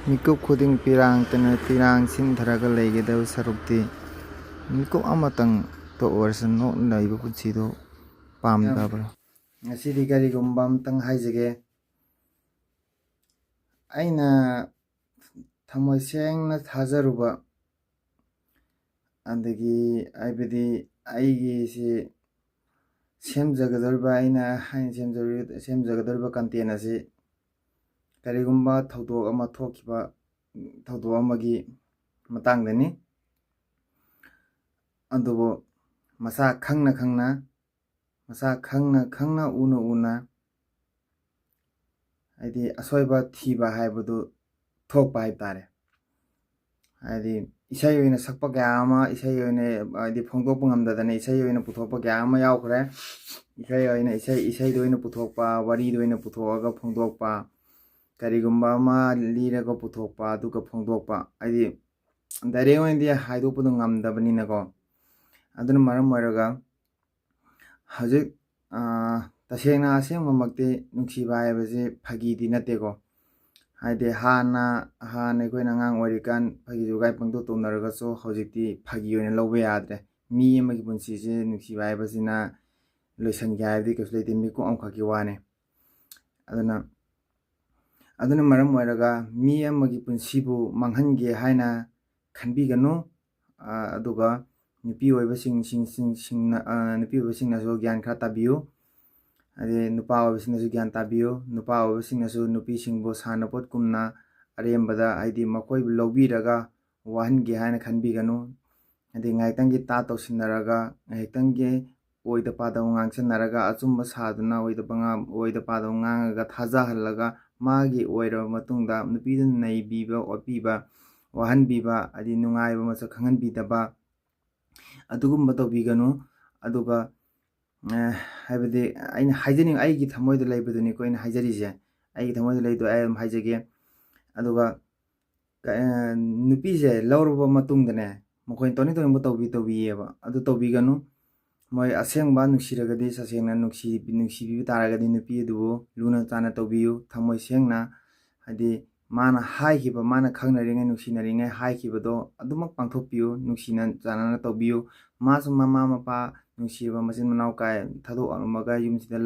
ꯃꯤꯀꯨꯞ ꯈꯨꯗꯤꯡ ꯄꯤꯔꯥꯡꯇꯅ ꯄꯤꯔꯥꯡ ꯁꯤꯟꯊꯔꯒ ꯂꯩꯒꯗꯕ ꯁꯔꯨꯛꯇꯤ ꯃꯤꯀꯨꯞ ꯑꯃꯇꯪꯇ ꯑꯣꯏꯔꯁꯨ ꯅꯣꯛꯅ ꯂꯩꯕ ꯄꯨꯟꯁꯤꯗꯨ ꯄꯥꯝꯗꯕ꯭ꯔꯥ? ꯉꯁꯤꯗꯤ ꯀꯔꯤꯒꯨꯝꯕ ꯑꯃꯇꯪ ꯍꯥꯏꯖꯒꯦ. ꯑꯩꯅ ꯊꯃꯣꯏ ꯁꯦꯡꯅ ꯊꯥꯖꯔꯨꯕ ꯑꯗꯒꯤ ꯍꯥꯏꯕꯗꯤ ꯑꯩꯒꯤꯁꯤ ꯁꯦꯝꯖꯒꯗꯧꯔꯤꯕ ꯑꯩꯅ ꯁꯦꯝꯖꯒꯗꯧꯔꯤꯕ ꯀꯟꯇꯦꯟ ꯑꯁꯤ ꯀꯔꯤꯒꯨꯝꯕ ꯊꯧꯗꯣꯛ ꯑꯃ ꯊꯣꯛꯈꯤꯕ ꯊꯧꯗꯣꯛ ꯑꯃꯒꯤ ꯃꯇꯥꯡꯗꯅꯤ. ꯑꯗꯨꯕꯨ ꯃꯁꯥ ꯈꯪꯅ ꯈꯪꯅ ꯎꯅ ꯍꯥꯏꯗꯤ ꯑꯁꯣꯏꯕ ꯊꯤꯕ ꯍꯥꯏꯕꯗꯨ ꯊꯣꯛꯄ ꯍꯥꯏꯕ ꯇꯥꯔꯦ. ꯍꯥꯏꯗꯤ ꯏꯁꯩ ꯑꯣꯏꯅ ꯁꯛꯄ ꯀꯌꯥ ꯑꯃ ꯏꯁꯩ ꯑꯣꯏꯅ ꯍꯥꯏꯗꯤ ꯐꯣꯡꯗꯣꯛꯄ ꯉꯝꯗꯗꯅ ꯏꯁꯩ ꯑꯣꯏꯅ ꯄꯨꯊꯣꯛꯄ ꯀꯌꯥ ꯑꯃ ꯌꯥꯎꯈ꯭ꯔꯦ. ꯏꯁꯩꯗ ꯑꯣꯏꯅ ꯄꯨꯊꯣꯛꯄ, ꯋꯥꯔꯤꯗ ꯑꯣꯏꯅ ꯄꯨꯊꯣꯛꯑꯒ ꯐꯣꯡꯗꯣꯛꯄ, ꯀꯔꯤꯒꯨꯝꯕ ꯑꯃ ꯂꯤꯔꯒ ꯄꯨꯊꯣꯛꯄ ꯑꯗꯨꯒ ꯐꯣꯡꯗꯣꯛꯄ, ꯍꯥꯏꯗꯤ ꯗꯥꯏꯔꯦꯛ ꯑꯣꯏꯅꯗꯤ ꯍꯥꯏꯗꯣꯛꯄꯗꯣ ꯉꯝꯗꯕꯅꯤꯅꯀꯣ. ꯑꯗꯨꯅ ꯃꯔꯝ ꯑꯣꯏꯔꯒ ꯍꯧꯖꯤꯛ ꯇꯁꯦꯡꯅ ꯑꯁꯦꯡꯕꯃꯛꯇꯤ ꯅꯨꯡꯁꯤꯕ ꯍꯥꯏꯕꯁꯤ ꯐꯥꯒꯤꯗꯤ ꯅꯠꯇꯦꯀோ. ꯍꯥꯏꯗꯤ ꯍꯥꯟꯅ ꯑꯩꯈꯣꯏꯅ ꯑꯉꯥꯡ ꯑꯣꯏꯔꯤꯀꯥꯟ ꯐꯥꯒꯤ ꯖꯣꯒꯥꯏ ꯄꯪꯇꯧ ꯇꯧꯅꯔꯒꯁꯨ ꯍꯧꯖꯤꯛꯇꯤ ꯐꯥꯒꯤ ꯑꯣꯏꯅ ꯂꯧꯕ ꯌꯥꯗ꯭ꯔꯦ. ꯃꯤ ꯑꯃꯒꯤ ꯄꯨꯟꯁꯤꯁꯦ ꯅꯨꯡꯁꯤꯕ ꯍꯥꯏꯕꯁꯤꯅ ꯂꯣꯏꯁꯟꯒꯦ ꯍꯥꯏꯕꯗꯤ ꯀꯩꯁꯨ ꯂꯩꯇꯦ, ꯃꯤꯀꯨꯞ ꯑꯃꯈꯛꯀꯤ ꯋꯥꯅꯤ. ꯑꯗꯨꯅ ꯃꯔꯝ ꯑꯣꯏꯔꯒ ꯃꯤ ꯑꯃꯒꯤ ꯄꯨꯟꯁꯤꯕꯨ ꯃꯥꯡꯍꯟꯒꯦ ꯍꯥꯏꯅ ꯈꯟꯕꯤꯒꯅꯨ. ꯑꯗꯨꯒ ꯅꯨꯄꯤ ꯑꯣꯏꯕꯁꯤꯡꯅꯁꯨ ꯒ꯭ꯌꯥꯟ ꯈꯔ ꯇꯥꯕꯤꯌꯨ. ꯑꯗꯩ ꯅꯨꯄꯥ ꯑꯣꯏꯕꯁꯤꯡꯅꯁꯨ ꯒ꯭ꯌꯥꯟ ꯇꯥꯕꯤꯌꯨ. ꯅꯨꯄꯥ ꯑꯣꯏꯕꯁꯤꯡꯅꯁꯨ ꯅꯨꯄꯤꯁꯤꯡꯕꯨ ꯁꯥꯟꯅꯄꯣꯠꯀꯨꯝꯅ ꯑꯔꯦꯝꯕꯗ ꯍꯥꯏꯗꯤ ꯃꯈꯣꯏꯕꯨ ꯂꯧꯕꯤꯔꯒ ꯋꯥꯍꯟꯒꯦ ꯍꯥꯏꯅ ꯈꯟꯕꯤꯒꯅꯨ. ꯍꯥꯏꯗꯤ ꯉꯥꯏꯍꯥꯛꯇꯪꯒꯤ ꯇꯧꯁꯤꯟꯅꯔꯒ ꯉꯥꯏꯍꯥꯛꯇꯪꯒꯤ ꯑꯣꯏꯗ ꯄꯥꯗꯕ ꯉꯥꯡꯁꯟꯅꯔꯒ ꯑꯆꯨꯝꯕ ꯁꯥꯗꯨꯅ ꯑꯣꯏꯗ パꯗꯕ ꯉꯥꯡꯉꯒ ꯊꯥꯖꯍꯜꯂꯒ ꯃꯥꯒꯤ ꯑꯣꯏꯔꯕ ꯃꯇꯨꯡꯗ ꯅꯨꯄꯤꯗꯨꯅ ꯅꯩꯕꯤꯕ, ꯑꯣꯠꯄꯤꯕ, ꯋꯥꯍꯟꯕꯤꯕ, ꯍꯥꯏꯗꯤ ꯅꯨꯡꯉꯥꯏꯕ ꯃꯁꯛ ꯈꯪꯍꯟꯕꯤꯗꯕ ꯑꯗꯨꯒꯨꯝꯕ ꯇꯧꯕꯤꯒꯅꯨ. ꯑꯗꯨꯒ ꯍꯥꯏꯕꯗꯤ ꯑꯩꯅ ꯍꯥꯏꯖꯅꯤꯡ ꯑꯩꯒꯤ ꯊꯃꯣꯏꯗ ꯂꯩꯕꯗꯨꯅꯤꯀꯣ ꯑꯩꯅ ꯍꯥꯏꯖꯔꯤꯁꯦ. ꯑꯩꯒꯤ ꯊꯃꯣꯏꯗ ꯂꯩꯗꯣ ꯑꯩ ꯑꯗꯨꯝ ꯍꯥꯏꯖꯒꯦ. ꯑꯗꯨꯒ ꯅꯨꯄꯤꯁꯦ ꯂꯧꯔꯕ ꯃꯇꯨꯡꯗꯅꯦ ꯃꯈꯣꯏꯅ ꯇꯧꯅꯤꯡꯕ ꯇꯧꯕꯤꯌꯦꯕ. ꯑꯗꯨ ꯇꯧꯕꯤꯒꯅꯨ. ꯃꯣꯏ ꯑꯁꯦꯡꯕ ꯅꯨꯡꯁꯤꯔꯒꯗꯤ ꯇꯁꯦꯡꯅ ꯅꯨꯡꯁꯤꯕꯤꯕ ꯇꯥꯔꯒꯗꯤ ꯅꯨꯄꯤ ꯑꯗꯨꯕꯨ ꯂꯨꯅ ꯆꯥꯟꯅ ꯇꯧꯕꯤꯌꯨ. ꯊꯃꯣꯏ ꯁꯦꯡꯅ, ꯍꯥꯏꯗꯤ ꯃꯥꯅ ꯍꯥꯏꯈꯤꯕ, ꯃꯥꯅ ꯈꯪꯅꯔꯤꯉꯩ ꯅꯨꯡꯁꯤꯅꯔꯤꯉꯩ ꯍꯥꯏꯈꯤꯕꯗꯣ ꯑꯗꯨꯃꯛ ꯄꯥꯡꯊꯣꯛꯄꯤꯌꯨ. ꯅꯨꯡꯁꯤꯅ ꯆꯥꯟꯅꯅ ꯇꯧꯕꯤꯌꯨ. ꯃꯥꯁꯨ ꯃꯃꯥ ꯃꯄꯥ ꯅꯨꯡꯁꯤꯕ ꯃꯆꯤꯟ ꯃꯅꯥꯎ ꯊꯥꯗꯣꯛꯑꯝꯃꯒ ꯌꯨꯝꯁꯤꯗ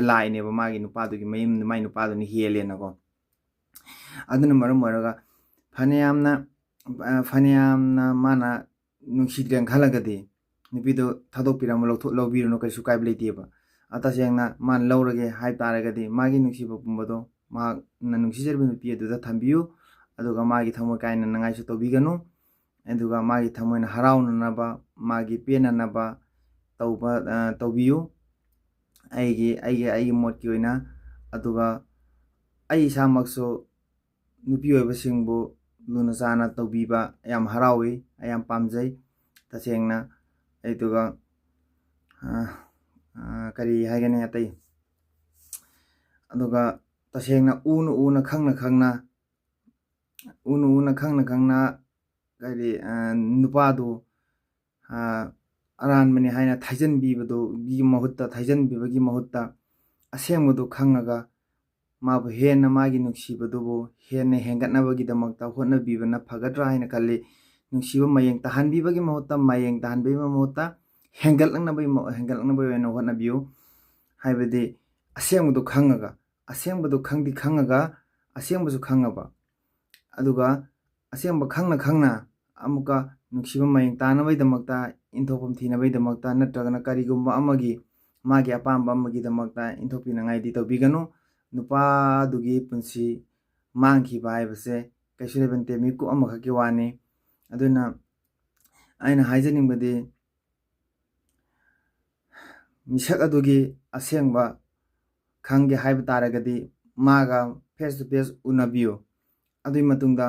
ꯂꯥꯛꯏꯅꯦꯕ ꯃꯥꯒꯤ ꯅꯨꯄꯥꯗꯨꯒꯤ ꯃꯌꯨꯝꯗ ꯃꯥꯒꯤ ꯅꯨꯄꯥꯗꯨꯅ ꯍꯦꯜꯂꯦꯅꯀꯣ. ꯑꯗꯨꯅ ꯃꯔꯝ ꯑꯣꯏꯔꯒ ꯐꯅꯌꯥꯝꯅ ꯃꯥꯅ ꯅꯨꯡꯁꯤꯗ꯭ꯔꯦꯅ ꯈꯜꯂꯒꯗꯤ ꯅꯨꯄꯤꯗꯣ ꯊꯥꯗꯣꯛꯄꯤꯔꯝꯃꯣ, ꯂꯧꯕꯤꯔꯨꯅꯨ, ꯀꯩꯁꯨ ꯀꯥꯏꯕ ꯂꯩꯇꯦꯕ. ꯇꯁꯦꯡꯅ ꯃꯥꯅ ꯂꯧꯔꯒꯦ ꯍꯥꯏꯕ ꯇꯥꯔꯒꯗꯤ ꯃꯥꯒꯤ ꯅꯨꯡꯁꯤꯕ ꯄꯨꯝꯕꯗꯣ ꯃꯍꯥꯛꯅ ꯅꯨꯡꯁꯤꯖꯔꯤꯕ ꯅꯨꯄꯤ ꯑꯗꯨꯗ ꯊꯝꯕꯤꯌꯨ. ꯑꯗꯨꯒ ꯃꯥꯒꯤ ꯊꯃꯣꯏ ꯀꯥꯏꯅꯅꯉꯥꯏꯁꯨ ꯇꯧꯕꯤꯒꯅꯨ. ꯑꯗꯨꯒ ꯃꯥꯒꯤ ꯊꯃꯣꯏꯅ ꯍꯔꯥꯎꯅꯅꯕ, ꯃꯥꯒꯤ ꯄꯦꯟꯅꯅꯕ ꯇꯧꯕꯤꯌꯨ. ꯑꯩꯒꯤ ꯃꯣꯠꯀꯤ ꯑꯣꯏꯅ. ꯑꯗꯨꯒ ꯑꯩ ꯏꯁꯥꯃꯛꯁꯨ ꯅꯨꯄꯤ ꯑꯣꯏꯕꯁꯤꯡꯕꯨ ꯂꯨꯅ ꯆꯥꯟꯅ ꯇꯧꯕꯤꯕ ꯌꯥꯝ ꯍꯔꯥꯎꯏ, ꯑꯩ ꯌꯥꯝ ꯄꯥꯝꯖꯩ ꯇꯁꯦꯡꯅ. ꯑꯗꯨꯒ ꯀꯔꯤ ꯍꯥꯏꯒꯅꯤ ꯑꯇꯩ. ꯑꯗꯨꯒ ꯇꯁꯦꯡꯅ ꯎꯅ ꯈꯪꯅ ꯀꯔꯤ ꯅꯨꯄꯥꯗꯨ ꯑꯔꯥꯟꯕꯅꯤ ꯍꯥꯏꯅ ꯊꯩꯖꯟꯕꯤꯕꯒꯤ ꯃꯍꯨꯠꯇ ꯑꯁꯦꯡꯕꯗꯨ ꯈꯪꯉꯒ ꯃꯥꯕꯨ ꯍꯦꯟꯅ ꯃꯥꯒꯤ ꯅꯨꯡꯁꯤꯕꯗꯨꯕꯨ ꯍꯦꯟꯅ ꯍꯦꯟꯒꯠꯅꯕꯒꯤꯗꯃꯛꯇ ꯍꯣꯠꯅꯕꯤꯕꯅ ꯐꯒꯗ꯭ꯔꯥ ꯍꯥꯏꯅ ꯈꯜꯂꯤ. ꯅꯨꯡꯁꯤꯕ ꯃꯌꯦꯡ ꯇꯥꯍꯟꯕꯤꯕꯒꯤ ꯃꯍꯨꯠꯇ ꯍꯦꯟꯒꯠꯂꯛꯅꯕꯒꯤ ꯑꯣꯏꯅ ꯍꯣꯠꯅꯕꯤꯌꯨ. ꯍꯥꯏꯕꯗꯤ ꯑꯁꯦꯡꯕꯗꯨ ꯈꯪꯉꯒ, ꯑꯁꯦꯡꯕꯗꯨ ꯈꯪꯉꯒ ꯑꯁꯦꯡꯕꯁꯨ ꯈꯪꯉꯕ, ꯑꯗꯨꯒ ꯑꯁꯦꯡꯕ ꯈꯪꯅ ꯑꯃꯨꯛꯀ ꯅꯨꯡꯁꯤꯕ ꯃꯌꯦꯡ ꯇꯥꯅꯕꯒꯤꯗꯃꯛꯇ, ꯏꯟꯊꯣꯛꯐꯝ ꯊꯤꯅꯕꯒꯤꯗꯃꯛꯇ, ꯅꯠꯇ꯭ꯔꯒꯅ ꯀꯔꯤꯒꯨꯝꯕ ꯃꯥꯒꯤ ꯑꯄꯥꯝꯕ ꯑꯃꯒꯤꯗꯃꯛꯇ ꯏꯟꯊꯣꯛꯄꯤꯅꯉꯥꯏꯗꯤ ꯇꯧꯕꯤꯒꯅꯨ. ꯅꯨꯄꯥꯗꯨꯒꯤ ꯄꯨꯟꯁꯤ ꯃꯥꯡꯈꯤꯕ ꯍꯥꯏꯕꯁꯦ ꯀꯩꯁꯨ ꯂꯩꯕ ꯅꯠꯇꯦ, ꯃꯤꯀꯨꯞ ꯑꯃꯈꯛꯀꯤ ꯋꯥꯅꯤ. ꯑꯗꯨꯅ ꯑꯩꯅ ꯍꯥꯏꯖꯅꯤꯡꯕꯗꯤ ꯃꯤꯁꯛ ꯑꯗꯨꯒꯤ ꯑꯁꯦꯡꯕ ꯈꯪꯒꯦ ꯍꯥꯏꯕ ꯇꯥꯔꯒꯗꯤ ꯃꯥꯒ ꯐꯦꯁ ꯇꯨ ꯐꯦꯁ ꯎꯅꯕꯤꯌꯨ. ꯑꯗꯨꯒꯤ ꯃꯇꯨꯡꯗ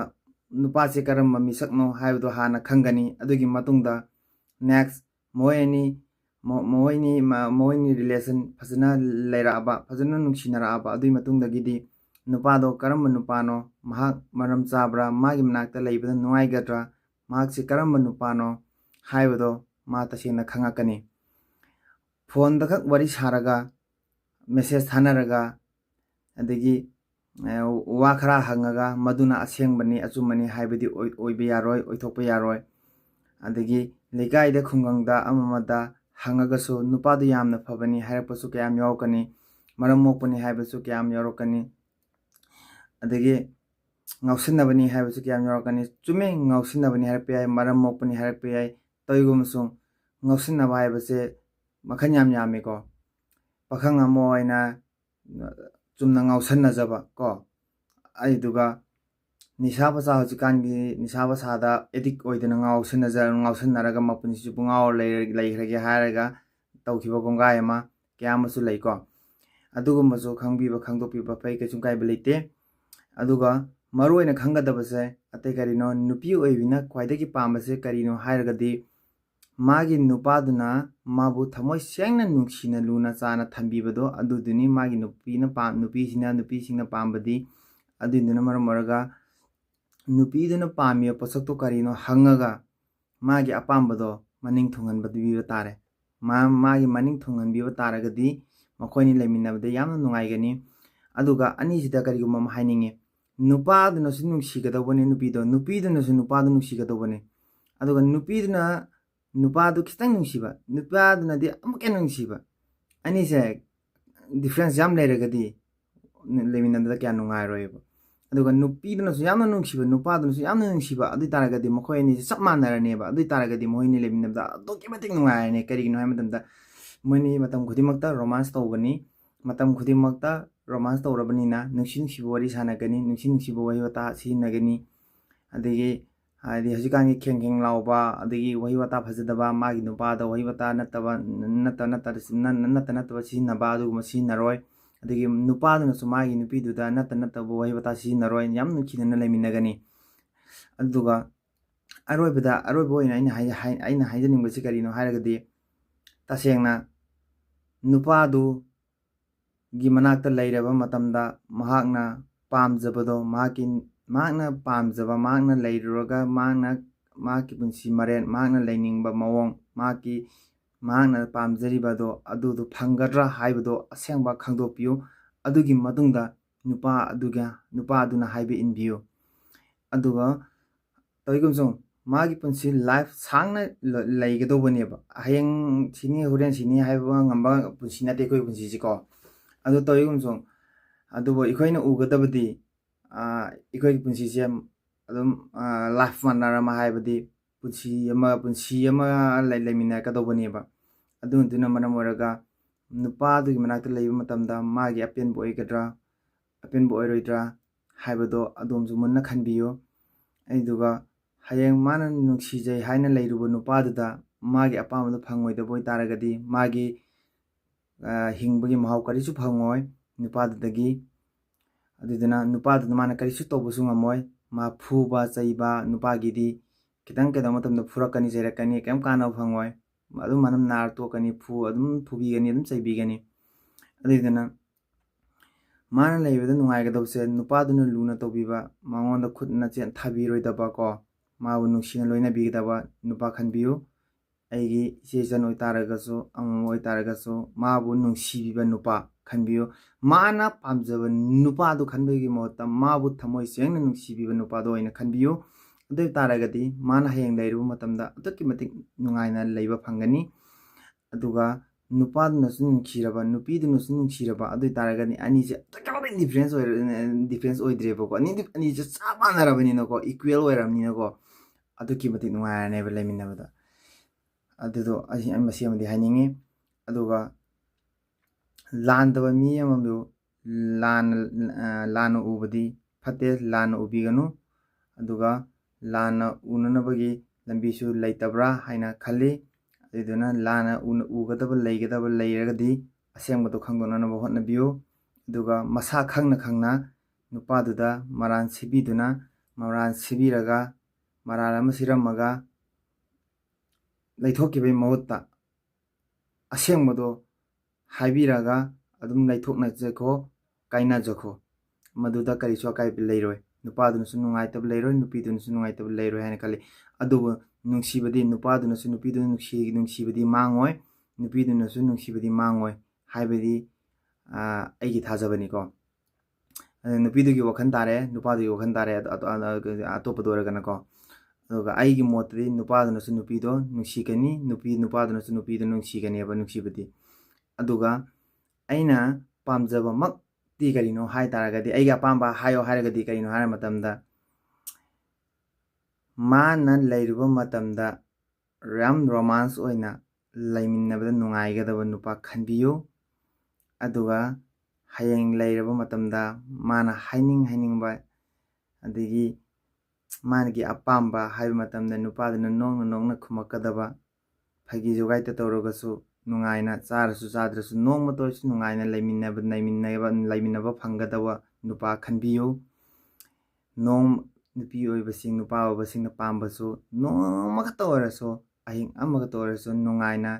ꯅꯨꯄꯥꯁꯦ ꯀꯔꯝꯕ ꯃꯤꯁꯛꯅꯣ ꯍꯥꯏꯕꯗꯣ ꯍꯥꯟꯅ ꯈꯪꯒꯅꯤ. ꯑꯗꯨꯒꯤ ꯃꯇꯨꯡꯗ ꯅꯦꯛꯁ ꯃꯈꯣꯏꯅꯤ ꯔꯤꯂꯦꯁꯟ ꯐꯖꯅ ꯂꯩꯔꯛꯑꯕ, ꯐꯖꯅ ꯅꯨꯡꯁꯤꯅꯔꯛꯑꯕ, ꯑꯗꯨꯒꯤ ꯃꯇꯨꯡꯗꯒꯤꯗꯤ ꯅꯨꯄꯥꯗꯣ ꯀꯔꯝꯕ ꯅꯨꯄꯥꯅꯣ, ꯃꯍꯥꯛ ꯃꯔꯝ ꯆꯥꯕ꯭ꯔꯥ, ꯃꯥꯒꯤ ꯃꯅꯥꯛꯇ ꯂꯩꯕꯗ ꯅꯨꯡꯉꯥꯏꯒꯗ꯭ꯔꯥ, ꯃꯍꯥꯛꯁꯤꯀꯔꯝꯕ ꯅꯨꯄꯥꯅꯣ ꯍꯥꯏꯕꯗꯣ ꯃꯥ ꯇꯁꯦꯡꯅ ꯈꯪꯉꯛꯀꯅꯤ. ꯐꯣꯟꯗ ꯈꯛ ꯋꯥꯔꯤ ꯁꯥꯔꯒ, ꯃꯦꯁꯦꯖ ꯊꯥꯅꯔꯒ, ꯑꯗꯒꯤ ꯋꯥ ꯈꯔ ꯍꯪꯉꯒ ꯃꯗꯨꯅ ꯑꯁꯦꯡꯕꯅꯤ ꯑꯆꯨꯝꯕꯅꯤ ꯍꯥꯏꯕꯗꯤ ꯑꯣꯏꯕ ꯌꯥꯔꯣꯏ, ꯑꯣꯏꯊꯣꯛꯄ ꯌꯥꯔꯣꯏ. ꯑꯗꯒꯤ ꯂꯩꯀꯥꯏꯗ ꯈꯨꯡꯒꯪꯗ ꯑꯃꯗ ꯍꯪꯉꯒꯁꯨ ꯅꯨꯄꯥꯗꯨ ꯌꯥꯝꯅ ꯐꯕꯅꯤ ꯍꯥꯏꯔꯛꯄꯁꯨ ꯀꯌꯥꯝ ꯌꯥꯎꯔꯛꯀꯅꯤ, ꯃꯔꯝ ꯃꯣꯛꯄꯅꯤ ꯍꯥꯏꯕꯁꯨ ꯀꯌꯥꯝ ꯌꯥꯎꯔꯛꯀꯅꯤ, ꯑꯗꯒꯤ ꯉꯥꯎꯁꯤꯟꯅꯕꯅꯤ ꯍꯥꯏꯕꯁꯨ ꯀꯌꯥꯝ ꯌꯥꯎꯔꯛꯀꯅꯤ. ꯆꯨꯝꯃꯦ, ꯉꯥꯎꯁꯤꯟꯅꯕꯅꯤ ꯍꯥꯏꯔꯛꯄ ꯌꯥꯏ, ꯃꯔꯝ ꯃꯣꯛꯄꯅꯤ ꯍꯥꯏꯔꯛꯄ ꯌꯥꯏ. ꯇꯧꯏꯒꯨꯝꯕꯁꯨꯡ ꯉꯥꯎꯁꯤꯟꯅꯕ ꯍꯥꯏꯕꯁꯦ ꯃꯈꯜ ꯌꯥꯝ ꯌꯥꯝꯃꯤꯀꯣ. ꯄꯥꯈꯪ ꯑꯃ ꯑꯣꯏꯅ ꯆꯨꯝꯅ ꯉꯥꯎꯁꯟꯅꯖꯕ ꯀꯣ, ꯑꯗꯨꯒ ꯅꯤꯁꯥ ꯄꯁꯥ ꯍꯧꯖꯤꯛꯀꯥꯟꯒꯤ ꯅꯤꯁꯥ ꯄꯁꯥꯗ ꯑꯦꯗꯤꯛ ꯑꯣꯏꯗꯅ ꯉꯥꯎꯁꯟꯅꯔꯒ ꯃꯄꯨꯟꯁꯤ ꯆꯨꯞꯄ ꯉꯥꯎꯔ ꯂꯩꯈ꯭ꯔꯒꯦ ꯍꯥꯏꯔꯒ ꯇꯧꯈꯤꯕ ꯀꯣꯡꯒꯥꯏ ꯑꯃ ꯀꯌꯥ ꯑꯃꯁꯨ ꯂꯩꯀꯣ. ꯑꯗꯨꯒꯨꯝꯕꯁꯨ ꯈꯪꯕꯤꯕ ꯈꯪꯗꯣꯛꯄꯤꯕ ꯐꯩ, ꯀꯩꯁꯨꯝ ꯀꯥꯏꯕ ꯂꯩꯇꯦ. ꯑꯗꯨꯒ ꯃꯔꯨ ꯑꯣꯏꯅ ꯈꯪꯒꯗꯕꯁꯦ ꯑꯇꯩ ꯀꯔꯤꯅꯣ, ꯅꯨꯄꯤ ꯑꯣꯏꯕꯤꯅ ꯈ꯭ꯋꯥꯏꯗꯒꯤ ꯄꯥꯝꯕꯁꯦ ꯀꯔꯤꯅꯣ ꯍꯥꯏꯔꯒꯗꯤ ꯃꯥꯒꯤ ꯅꯨꯄꯥꯗꯨꯅ ꯃꯥꯕꯨ ꯊꯃꯣꯏ ꯁꯦꯡꯅ ꯅꯨꯡꯁꯤꯅ ꯂꯨꯅ ꯆꯥꯅ ꯊꯝꯕꯤꯕꯗꯣ, ꯑꯗꯨꯗꯨꯅꯤ ꯃꯥꯒꯤ ꯅꯨꯄꯤꯁꯤꯡꯅ ꯄꯥꯝꯕꯗꯤ. ꯑꯗꯨꯗꯨꯅ ꯃꯔꯝ ꯑꯣꯏꯔꯒ ꯅꯨꯄꯤꯗꯨꯅ ꯄꯥꯝꯃꯤꯕ ꯄꯣꯠꯁꯛꯇꯣ ꯀꯔꯤꯅꯣ ꯍꯪꯉꯒ ꯃꯥꯒꯤ ꯑꯄꯥꯝꯕꯗꯣ ꯃꯅꯤꯡ ꯊꯨꯡꯍꯟꯕꯤꯕ ꯇꯥꯔꯦ. ꯃꯥꯒꯤ ꯃꯅꯤꯡ ꯊꯨꯡꯍꯟꯕꯤꯕ ꯇꯥꯔꯒꯗꯤ ꯃꯈꯣꯏꯅꯤ ꯂꯩꯃꯤꯟꯅꯕꯗ ꯌꯥꯝꯅ ꯅꯨꯡꯉꯥꯏꯒꯅꯤ. ꯑꯗꯨꯒ ꯑꯅꯤꯁꯤꯗ ꯀꯔꯤꯒꯨꯝꯕ ꯑꯃ ꯍꯥꯏꯅꯤꯡꯉꯤ. ꯅꯨꯄꯥꯗꯨꯅꯁꯨ ꯅꯨꯡꯁꯤꯒꯗꯧꯕꯅꯤ ꯅꯨꯄꯤꯗꯣ, ꯅꯨꯄꯤꯗꯨꯅꯁꯨ ꯅꯨꯄꯥꯗꯨ ꯅꯨꯡꯁꯤꯒꯗꯧꯕꯅꯤ. ꯑꯗꯨꯒ ꯅꯨꯄꯤꯗꯨꯅ ꯅꯨꯄꯥꯗꯨ ꯈꯤꯇꯪ ꯅꯨꯡꯁꯤꯕ, ꯅꯨꯄꯥꯗꯨꯅꯗꯤ ꯑꯃꯨꯛ ꯍꯦꯟꯅ ꯅꯨꯡꯁꯤꯕ. ꯑꯅꯤꯁꯦ ꯗꯤꯐ꯭ꯔꯦꯟꯁ ꯌꯥꯝ ꯂꯩꯔꯒꯗꯤ ꯂꯩꯃꯤꯟꯅꯕꯗ ꯀꯌꯥ ꯅꯨꯡꯉꯥꯏꯔꯣꯏꯕ. ꯑꯗꯨꯒ ꯅꯨꯄꯤꯗꯨꯅꯁꯨ ꯌꯥꯝꯅ ꯅꯨꯡꯁꯤꯕ, ꯅꯨꯄꯥꯗꯨꯅꯁꯨ ꯌꯥꯝꯅ ꯅꯨꯡꯁꯤꯕ, ꯑꯗꯨ ꯇꯥꯔꯒꯗꯤ ꯃꯈꯣꯏ ꯑꯅꯤꯁꯦ ꯆꯞ ꯃꯥꯟꯅꯔꯅꯦꯕ. ꯑꯗꯨ ꯇꯥꯔꯒꯗꯤ ꯃꯣꯏꯅꯤ ꯂꯩꯃꯤꯟꯅꯕꯗ ꯑꯗꯨꯛꯀꯤ ꯃꯇꯤꯛ ꯅꯨꯡꯉꯥꯏꯔꯅꯤ. ꯀꯔꯤꯒꯤꯅꯣ ꯍꯥꯏꯕ ꯃꯇꯝꯗ ꯃꯣꯏꯅꯤ ꯃꯇꯝ ꯈꯨꯗꯤꯡꯃꯛꯇ ꯔꯣꯃꯥꯟꯁ ꯇꯧꯒꯅꯤ. ꯃꯇꯝ ꯈꯨꯗꯤꯡꯃꯛꯇ ꯔꯣꯃꯥꯟꯁ ꯇꯧꯔꯕꯅꯤꯅ ꯅꯨꯡꯁꯤ ꯅꯨꯡꯁꯤꯕ ꯋꯥꯔꯤ ꯁꯥꯟꯅꯒꯅꯤ, ꯅꯨꯡꯁꯤ ꯅꯨꯡꯁꯤꯕ ꯋꯥꯍꯩ ꯋꯥꯇꯥ ꯁꯤꯖꯤꯟꯅꯒꯅꯤ. ꯑꯗꯒꯤ ꯍꯥꯏꯗꯤ ꯍꯧꯖꯤꯛꯀꯥꯟꯒꯤ ꯈꯦꯡ ꯈꯦꯡ ꯂꯥꯎꯕ, ꯑꯗꯒꯤ ꯋꯥꯍꯩ ꯋꯥꯇꯥ ꯐꯖꯗꯕ, ꯃꯥꯒꯤ ꯅꯨꯄꯥꯗ ꯋꯥꯍꯩ ꯋꯥꯇꯥ ꯅꯠꯇꯕ ꯁꯤꯖꯤꯟꯅꯕ, ꯑꯗꯨꯒꯨꯝꯕ ꯁꯤꯖꯤꯟꯅꯔꯣꯏ. ꯑꯗꯒꯤ ꯅꯨꯄꯥꯗꯨꯅꯁꯨ ꯃꯥꯒꯤ ꯅꯨꯄꯤꯗꯨꯗ ꯅꯠꯇꯕ ꯋꯥꯍꯩ ꯋꯥꯇꯥ ꯁꯤꯖꯤꯟꯅꯔꯣꯏ. ꯌꯥꯝ ꯅꯨꯡꯁꯤꯅꯅ ꯂꯩꯃꯤꯟꯅꯒꯅꯤ. ꯑꯗꯨꯒ ꯑꯔꯣꯏꯕ ꯑꯣꯏꯅ ꯑꯩꯅ ꯍꯥꯏꯖꯅꯤꯡꯕꯁꯤ ꯀꯔꯤꯅꯣ ꯍꯥꯏꯔꯒꯗꯤ, ꯇꯁꯦꯡꯅ ꯅꯨꯄꯥꯗꯨꯒꯤ ꯃꯅꯥꯛꯇ ꯂꯩꯔꯕ ꯃꯇꯝꯗ ꯃꯍꯥꯛꯅ ꯄꯥꯝꯖꯕꯗꯣ, ꯃꯍꯥꯛꯅ ꯄꯥꯝꯖꯕ, ꯃꯍꯥꯛꯅ ꯂꯩꯔꯨꯔꯒ ꯃꯍꯥꯛꯀꯤ ꯄꯨꯟꯁꯤ ꯃꯔꯦꯟ, ꯃꯍꯥꯛꯅ ꯂꯩꯅꯤꯡꯕ ꯃꯑꯣꯡ, ꯃꯍꯥꯛꯅ ꯄꯥꯝꯖꯔꯤꯕꯗꯣ ꯑꯗꯨꯗꯣ ꯐꯪꯒꯗ꯭ꯔꯥ ꯍꯥꯏꯕꯗꯣ ꯑꯁꯦꯡꯕ ꯈꯪꯗꯣꯛꯄꯤꯌꯨ. ꯑꯗꯨꯒꯤ ꯃꯇꯨꯡꯗ ꯅꯨꯄꯥ ꯑꯗꯨꯅ ꯍꯥꯏꯕ ꯏꯟꯕꯤꯌꯨ. ꯑꯗꯨꯒ ꯇꯧꯏꯒꯨꯝꯁꯨꯡ ꯃꯥꯒꯤ ꯄꯨꯟꯁꯤ ꯂꯥꯏꯐ ꯁꯥꯡꯅ ꯂꯩꯒꯗꯧꯕꯅꯦꯕ. ꯍꯌꯦꯡ ꯁꯤꯅꯤ ꯍꯣꯔꯦꯟ ꯁꯤꯅꯤ ꯍꯥꯏꯕ ꯉꯝꯕ ꯄꯨꯟꯁꯤ ꯅꯠꯇꯦ ꯑꯩꯈꯣꯏ ꯄꯨꯟꯁꯤꯁꯤꯀꯣ. ꯑꯗꯨ ꯇꯧꯏꯒꯨꯝꯁꯨꯡ ꯑꯗꯨꯕꯨ ꯑꯩꯈꯣꯏꯅ ꯎꯒꯗꯕꯗꯤ ꯑꯩꯈꯣꯏꯒꯤ ꯄꯨꯟꯁꯤꯁꯦ ꯑꯗꯨꯝ ꯂꯥꯏꯐ ꯄꯥꯔꯠꯅꯔ ꯑꯃ ꯍꯥꯏꯕꯗꯤ ꯄꯨꯟꯁꯤ ꯑꯃ ꯂꯩꯃꯤꯟꯅꯔꯛꯀꯗꯧꯕꯅꯦꯕ. ꯑꯗꯨꯅ ꯃꯔꯝ ꯑꯣꯏꯔꯒ ꯅꯨꯄꯥꯗꯨꯒꯤ ꯃꯅꯥꯛꯇ ꯂꯩꯕ ꯃꯇꯝꯗ ꯃꯥꯒꯤ ꯑꯄꯦꯟꯕ ꯑꯣꯏꯒꯗ꯭ꯔꯥ, ꯑꯄꯦꯟꯕ ꯑꯣꯏꯔꯣꯏꯗ꯭ꯔꯥ ꯍꯥꯏꯕꯗꯣ ꯑꯗꯣꯝꯁꯨ ꯃꯨꯟꯅ ꯈꯟꯕꯤꯌꯨ. ꯑꯗꯨꯒ ꯍꯌꯦꯡ ꯃꯥꯅ ꯅꯨꯡꯁꯤꯖꯩ ꯍꯥꯏꯅ ꯂꯩꯔꯨꯕ ꯅꯨꯄꯥꯗꯨꯗ ꯃꯥꯒꯤ ꯑꯄꯥꯝꯕꯗꯣ ꯐꯪꯉꯣꯏꯗꯕ ꯑꯣꯏꯇꯥꯔꯒꯗꯤ ꯃꯥꯒꯤ ꯍꯤꯡꯕꯒꯤ ꯃꯍꯥꯎ ꯀꯔꯤꯁꯨ ꯐꯪꯉꯣꯏ ꯅꯨꯄꯥꯗꯨꯗꯒꯤ. ꯑꯗꯨꯗꯨꯅ ꯅꯨꯄꯥꯗꯨꯅ ꯃꯥꯅ ꯀꯔꯤꯁꯨ ꯇꯧꯕꯁꯨ ꯉꯝꯃꯣꯏ. ꯃꯥ ꯐꯨꯕ ꯆꯩꯕ ꯅꯨꯄꯥꯒꯤꯗꯤ ꯈꯤꯇꯪ ꯀꯩꯗꯧꯕ ꯃꯇꯝꯗ ꯐꯨꯔꯛꯀꯅꯤ, ꯆꯩꯔꯛꯀꯅꯤ, ꯀꯩꯝ ꯀꯥꯟꯅꯕ ꯐꯪꯉꯣꯏ. ꯑꯗꯨꯝ ꯃꯅꯝ ꯅꯥꯔ ꯇꯣꯛꯀꯅꯤ, ꯑꯗꯨꯝ ꯐꯨꯕꯤꯒꯅꯤ, ꯑꯗꯨꯝ ꯆꯩꯕꯤꯒꯅꯤ. ꯑꯗꯨꯗꯨꯅ ꯃꯥꯅ ꯂꯩꯕꯗ ꯅꯨꯡꯉꯥꯏꯒꯗꯧꯕꯁꯦ ꯅꯨꯄꯥꯗꯨꯅ ꯂꯨꯅ ꯇꯧꯕꯤꯕ, ꯃꯉꯣꯟꯗ ꯈꯨꯠ ꯅꯆꯦꯠ ꯊꯥꯕꯤꯔꯣꯏꯗꯕ ꯀꯣ, ꯃꯥꯕꯨ ꯅꯨꯡꯁꯤꯅ ꯂꯣꯏꯅꯕꯤꯒꯗꯕ ꯅꯨꯄꯥ ꯈꯟꯕꯤꯌꯨ. ꯑꯩꯒꯤ ꯏꯆꯦ ꯏꯆꯟ ꯑꯣꯏꯇꯥꯔꯒꯁꯨ, ꯑꯃ ꯑꯣꯏꯇꯥꯔꯒꯁꯨ ꯃꯥꯕꯨ ꯅꯨꯡꯁꯤꯕꯤꯕ ꯅꯨꯄꯥ ꯈꯟꯕꯤꯌꯨ. ꯃꯥꯅ ꯄꯥꯝꯖꯕ ꯅꯨꯄꯥꯗꯨ ꯈꯟꯕꯒꯤ ꯃꯍꯨꯠꯇ ꯃꯥꯕꯨ ꯊꯃꯣꯏ ꯁꯦꯡꯅ ꯅꯨꯡꯁꯤꯕꯤꯕ ꯅꯨꯄꯥꯗꯣ ꯑꯣꯏꯅ ꯈꯟꯕꯤꯌꯨ. ꯑꯗꯨ ꯑꯣꯏ ꯇꯥꯔꯒꯗꯤ ꯃꯥꯅ ꯍꯌꯦꯡ ꯂꯩꯔꯨꯕ ꯃꯇꯝꯗ ꯑꯗꯨꯛꯀꯤ ꯃꯇꯤꯛ ꯅꯨꯡꯉꯥꯏꯅ ꯂꯩꯕ ꯐꯪꯒꯅꯤ. ꯑꯗꯨꯒ ꯅꯨꯄꯥꯗꯨꯅꯁꯨ ꯅꯨꯡꯁꯤꯔꯕ, ꯅꯨꯄꯤꯗꯨꯅꯁꯨ ꯅꯨꯡꯁꯤꯔꯕ, ꯑꯗꯨ ꯑꯣꯏ ꯇꯥꯔꯒꯗꯤ ꯑꯅꯤꯁꯦ ꯑꯗꯨꯛꯀꯤ ꯃꯇꯤꯛ ꯗꯤꯐ꯭ꯔꯦꯟꯁ ꯑꯣꯏꯗ꯭ꯔꯦꯕꯀꯣ. ꯑꯅꯤꯁꯦ ꯆꯞ ꯃꯥꯟꯅꯔꯕꯅꯤꯅꯀꯣ, ꯏꯀ꯭ꯋꯦꯜ ꯑꯣꯏꯔꯕꯅꯤꯅꯀꯣ, ꯑꯗꯨꯛꯀꯤ ꯃꯇꯤꯛ ꯅꯨꯡꯉꯥꯏꯔꯅꯦꯕ ꯂꯩꯃꯤꯟꯅꯕꯗ. ꯑꯗꯨꯗꯣ ꯃꯁꯤ ꯑꯃꯗꯤ ꯍꯥꯏꯅꯤꯡꯉꯤ. ꯑꯗꯨꯒ ꯂꯥꯟꯗꯕ ꯃꯤ ꯑꯃꯕꯨ ꯂꯥꯟꯅ ꯎꯕꯗꯤ ꯐꯠꯇꯦ, ꯂꯥꯟꯅ ꯎꯕꯤꯒꯅꯨ. ꯑꯗꯨꯒ ꯂꯥꯟꯅ ꯎꯅꯅꯕꯒꯤ ꯂꯝꯕꯤꯁꯨ ꯂꯩꯇꯕ꯭ꯔꯥ ꯍꯥꯏꯅ ꯈꯜꯂꯤ. ꯑꯗꯨꯗꯨꯅ ꯂꯥꯟꯅ ꯂꯩꯒꯗꯕ ꯂꯩꯔꯒꯗꯤ ꯑꯁꯦꯡꯕꯗꯣ ꯈꯪꯗꯣꯛꯅꯅꯕ ꯍꯣꯠꯅꯕꯤꯌꯨ. ꯑꯗꯨꯒ ꯃꯁꯥ ꯈꯪꯅ ꯈꯪꯅ ꯅꯨꯄꯥꯗꯨꯗ ꯃꯔꯥꯜ ꯁꯤꯕꯤꯔꯒ ꯃꯔꯥꯜ ꯑꯃ ꯁꯤꯔꯝꯃꯒ ꯂꯩꯊꯣꯛꯈꯤꯕꯒꯤ ꯃꯍꯨꯠꯇ ꯑꯁꯦꯡꯕꯗꯣ ꯍꯥꯏꯕꯤꯔꯒ ꯑꯗꯨꯝ ꯂꯩꯊꯣꯛꯅꯖꯈꯣ, ꯀꯥꯏꯅꯖꯈꯣ. ꯃꯗꯨꯗ ꯀꯔꯤꯁꯨ ꯑꯀꯥꯏꯕ ꯂꯩꯔꯣꯏ. ꯅꯨꯄꯥꯗꯨꯅꯁꯨ ꯅꯨꯡꯉꯥꯏꯇꯕ ꯂꯩꯔꯣꯏ, ꯅꯨꯄꯤꯗꯨꯅꯁꯨ ꯅꯨꯡꯉꯥꯏꯇꯕ ꯂꯩꯔꯣꯏ ꯍꯥꯏꯅ ꯈꯜꯂꯤ. ꯑꯗꯨꯕꯨ ꯅꯨꯡꯁꯤꯕꯗꯤ ꯅꯨꯄꯥꯗꯨꯅꯁꯨ ꯅꯨꯄꯤꯗꯨꯅ ꯅꯨꯡꯁꯤꯕꯗꯤ ꯃꯥꯡꯉꯣꯏ, ꯅꯨꯄꯤꯗꯨꯅꯁꯨ ꯅꯨꯡꯁꯤꯕꯗꯤ ꯃꯥꯡꯉꯣꯏ ꯍꯥꯏꯕꯗꯤ ꯑꯩꯒꯤ ꯊꯥꯖꯕꯅꯤꯀꯣ. ꯅꯨꯄꯤꯗꯨꯒꯤ ꯋꯥꯈꯜ ꯇꯥꯔꯦ, ꯅꯨꯄꯥꯗꯨꯒꯤ ꯋꯥꯈꯜ ꯇꯥꯔꯦ, ꯑꯇꯣꯞꯄꯗ ꯑꯣꯏꯔꯒꯅꯀꯣ. ꯑꯗꯨꯒ ꯑꯩꯒꯤ ꯃꯣꯠꯇꯗꯤ ꯅꯨꯄꯥꯗꯨꯅꯁꯨ ꯅꯨꯄꯤꯗꯣ ꯅꯨꯡꯁꯤꯒꯅꯤ, ꯅꯨꯄꯥꯗꯨꯅꯁꯨ ꯅꯨꯄꯤꯗꯣ ꯅꯨꯡꯁꯤꯒꯅꯦꯕ ꯅꯨꯡꯁꯤꯕꯗꯤ. ꯑꯗꯨꯒ ꯑꯩꯅ ꯄꯥꯝꯖꯕꯃꯛꯇꯤ ꯀꯔꯤꯅꯣ ꯍꯥꯏ ꯇꯥꯔꯒꯗꯤ, ꯑꯩꯒꯤ ꯑꯄꯥꯝꯕ ꯍꯥꯏꯌꯣ ꯍꯥꯏꯔꯒꯗꯤ ꯀꯔꯤꯅꯣ ꯍꯥꯏꯕ ꯃꯇꯝꯗ, ꯃꯥꯅ ꯂꯩꯔꯨꯕ ꯃꯇꯝꯗ ꯌꯥꯝ ꯔꯣꯃꯥꯟꯁ ꯑꯣꯏꯅ ꯂꯩꯃꯤꯟꯅꯕꯗ ꯅꯨꯡꯉꯥꯏꯒꯗꯕ ꯅꯨꯄꯥ ꯈꯟꯕꯤꯌꯨ. ꯑꯗꯨꯒ ꯍꯌꯦꯡ ꯂꯩꯔꯕ ꯃꯇꯝꯗ ꯃꯥꯅ ꯍꯥꯏꯅꯤꯡꯕ, ꯑꯗꯒꯤ ꯃꯥꯒꯤ ꯑꯄꯥꯝꯕ ꯍꯥꯏꯕ ꯃꯇꯝꯗ ꯅꯨꯄꯥꯗꯨꯅ ꯅꯣꯡꯅ ꯈꯨꯝꯃꯛꯀꯗꯕ, ꯐꯥꯒꯤ ꯖꯣꯒꯥꯏꯇ ꯇꯧꯔꯒꯁꯨ ꯅꯨꯡꯉꯥꯏꯅ, ꯆꯥꯔꯁꯨ ꯆꯥꯗ꯭ꯔꯁꯨ ꯅꯣꯡꯃꯇ ꯑꯣꯏꯔꯁꯨ ꯅꯨꯡꯉꯥꯏꯅ ꯂꯩꯃꯤꯟꯅꯕ ꯐꯪꯒꯗꯕ ꯅꯨꯄꯥ ꯈꯟꯕꯤꯌꯨ. ꯅꯨꯄꯤ ꯑꯣꯏꯕꯁꯤꯡ, ꯅꯨꯄꯥ ꯑꯣꯏꯕꯁꯤꯡꯅ ꯄꯥꯝꯕꯁꯨ ꯅꯣꯡꯃꯈꯛꯇ ꯑꯣꯏꯔꯁꯨ, ꯑꯍꯤꯡ ꯑꯃꯈꯛꯇ ꯑꯣꯏꯔꯁꯨ ꯅꯨꯡꯉꯥꯏꯅ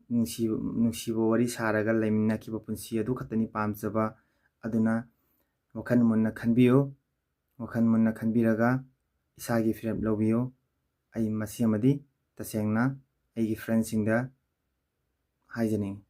ꯅꯨꯡꯁꯤꯕ ꯋꯥꯔꯤ ꯁꯥꯔꯒ ꯂꯩꯃꯤꯟꯅꯈꯤꯕ ꯄꯨꯟꯁꯤ ꯑꯗꯨ ꯈꯛꯇꯅꯤ ꯄꯥꯝꯖꯕ. ꯑꯗꯨꯅ ꯋꯥꯈꯜ ꯃꯨꯟꯅ ꯈꯟꯕꯤꯌꯨ. ꯋꯥꯈꯜ ꯃꯨꯟꯅ ꯈꯟꯕꯤꯔꯒ ꯏꯁꯥꯒꯤ ꯐꯤꯔꯦꯞ ꯂꯧꯕꯤꯌꯨ. ꯑꯩ ꯃꯁꯤ ꯑꯃꯗꯤ ꯇꯁꯦꯡꯅ ꯑꯩꯒꯤ ꯐ꯭ꯔꯦꯟꯁꯤꯡꯗ ꯍꯥꯏꯖꯅꯤꯡꯉꯤ.